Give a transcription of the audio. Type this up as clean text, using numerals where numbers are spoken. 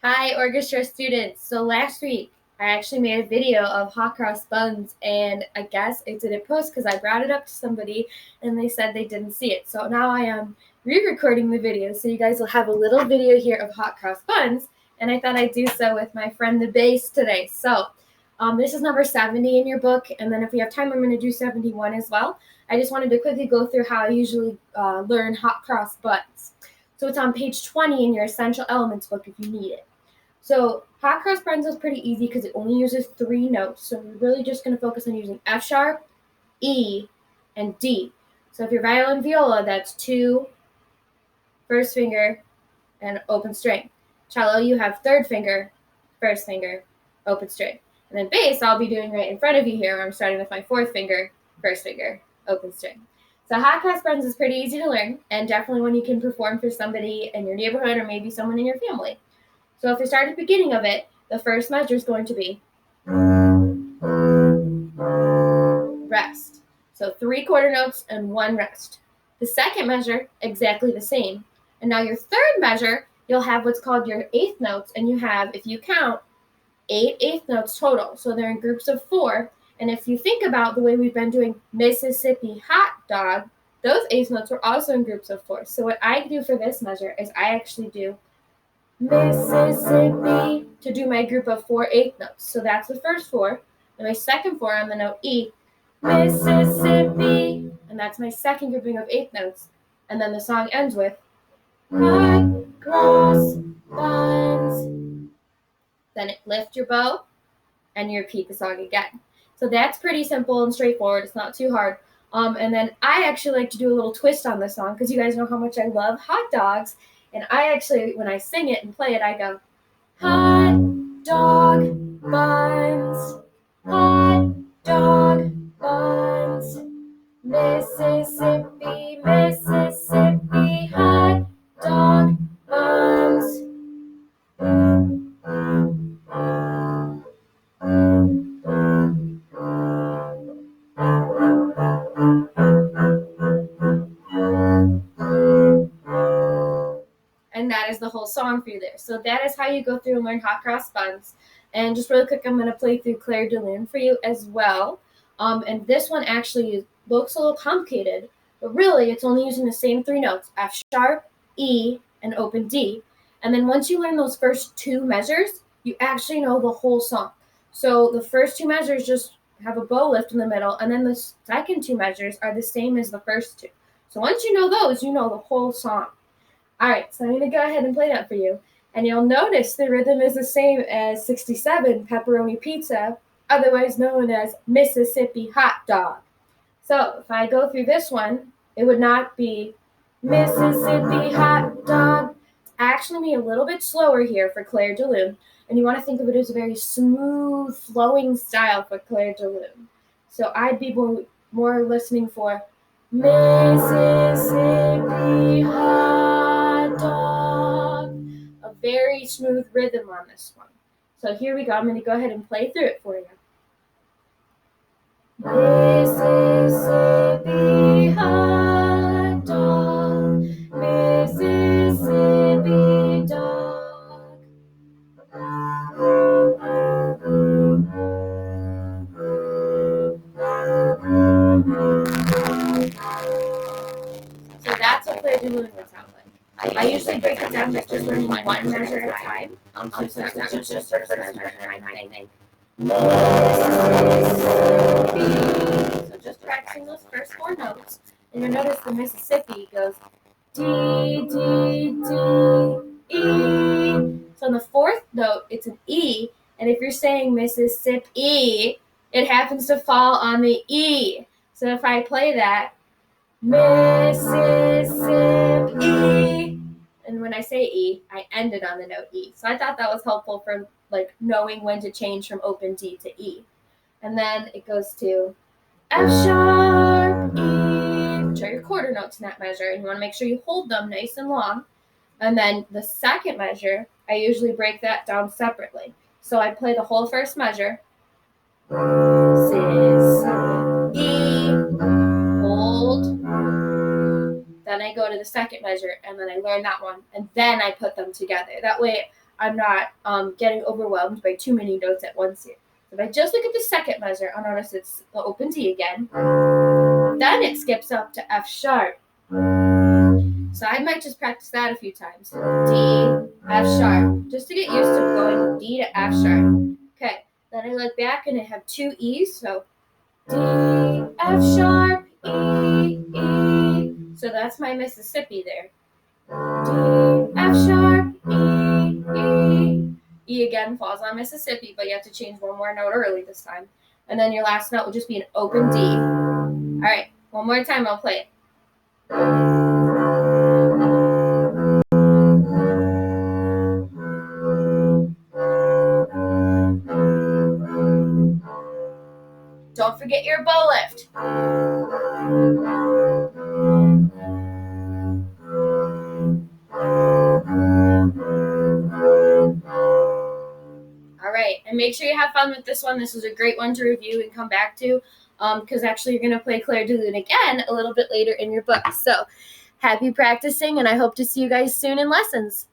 Hi, orchestra students. So last week, I actually made a video of hot cross buns, and I guess it didn't post because I brought it up to somebody, and they said they didn't see it. So now I am re-recording the video, so you guys will have a little video here of hot cross buns, and I thought I'd do so with my friend the bass today. So this is number 70 in your book, and then if we have time, I'm going to do 71 as well. I just wanted to quickly go through how I usually learn hot cross buns. So it's on page 20 in your Essential Elements book if you need it. So hot cross buns is pretty easy because it only uses 3 notes. So we're really just going to focus on using F sharp, E, and D. So if you're violin viola, that's 2, first finger, and open string. Cello, you have third finger, first finger, open string. And then bass, I'll be doing right in front of you here. I'm starting with my fourth finger, first finger, open string. So hot cross buns is pretty easy to learn, and definitely one you can perform for somebody in your neighborhood or maybe someone in your family. So if we start at the beginning of it, the first measure is going to be rest. So 3 quarter notes and 1 rest. The second measure, exactly the same. And now your third measure, you'll have what's called your eighth notes, and you have, if you count, 8 eighth notes total. So they're in groups of 4. And if you think about the way we've been doing Mississippi hot dog, those eighth notes are also in groups of 4. So what I do for this measure is I actually do Mississippi to do my group of 4 eighth notes. So that's the first 4. And my second 4 on the note E, Mississippi. And that's my second grouping of eighth notes. And then the song ends with hot cross buns. Then lift your bow and you repeat the song again. So that's pretty simple and straightforward. It's not too hard. And then I actually like to do a little twist on the song because you guys know how much I love hot dogs. And I actually, when I sing it and play it, I go, hot dog buns, hot dog buns, Mississippi, Mississippi, hot dog buns. And that is the whole song for you there. So that is how you go through and learn hot cross buns. And just really quick, I'm going to play through Clair de Lune for you as well. And this one actually looks a little complicated, but really it's only using the same 3 notes, F sharp, E, and open D. And then once you learn those first 2 measures, you actually know the whole song. So the first 2 measures just have a bow lift in the middle, and then the second 2 measures are the same as the first 2. So once you know those, you know the whole song. All right, so I'm going to go ahead and play that for you. And you'll notice the rhythm is the same as 67, Pepperoni Pizza, otherwise known as Mississippi Hot Dog. So if I go through this one, it would not be Mississippi Hot Dog. Actually be a little bit slower here for Clair de Lune. And you want to think of it as a very smooth, flowing style for Clair de Lune. So I'd be more listening for Mississippi Hot Dog. A very smooth rhythm on this one. So here we go. I'm going to go ahead and play through it for you. Mississippi hot dog, Mississippi dog. So that's what Clair de Lune would sound like. I usually break it down just learning 1 measure at a time. So it's not just the first measure and I think Mississippi. So just practicing those first 4 notes. And you'll notice the Mississippi goes D, D, D, E. So on the 4th note, it's an E. And if you're saying Mississippi, it happens to fall on the E. So if I play that, Mississippi. And when I say E, I end it on the note E. So I thought that was helpful for like knowing when to change from open D to E. And then it goes to F sharp, E, which are your quarter notes in that measure. And you want to make sure you hold them nice and long. And then the second measure, I usually break that down separately. So I play the whole first measure. This is E, hold. Then I go to the second measure, and then I learn that one, and then I put them together. That way I'm not getting overwhelmed by too many notes at once here. So if I just look at the second measure, I'll notice it's the open D again. Then it skips up to F sharp. So I might just practice that a few times. D, F sharp, just to get used to going D to F sharp. Okay, then I look back and I have two E's, so D, F sharp, E, E. So that's my Mississippi there. D, F sharp, E, E. E again falls on Mississippi, but you have to change one more note early this time. And then your last note will just be an open D. All right, one more time, I'll play it. Don't forget your bow lift. All right, and make sure you have fun with this one. This was a great one to review and come back to, because actually you're going to play Clair de Lune again a little bit later in your book. So happy practicing, and I hope to see you guys soon in lessons.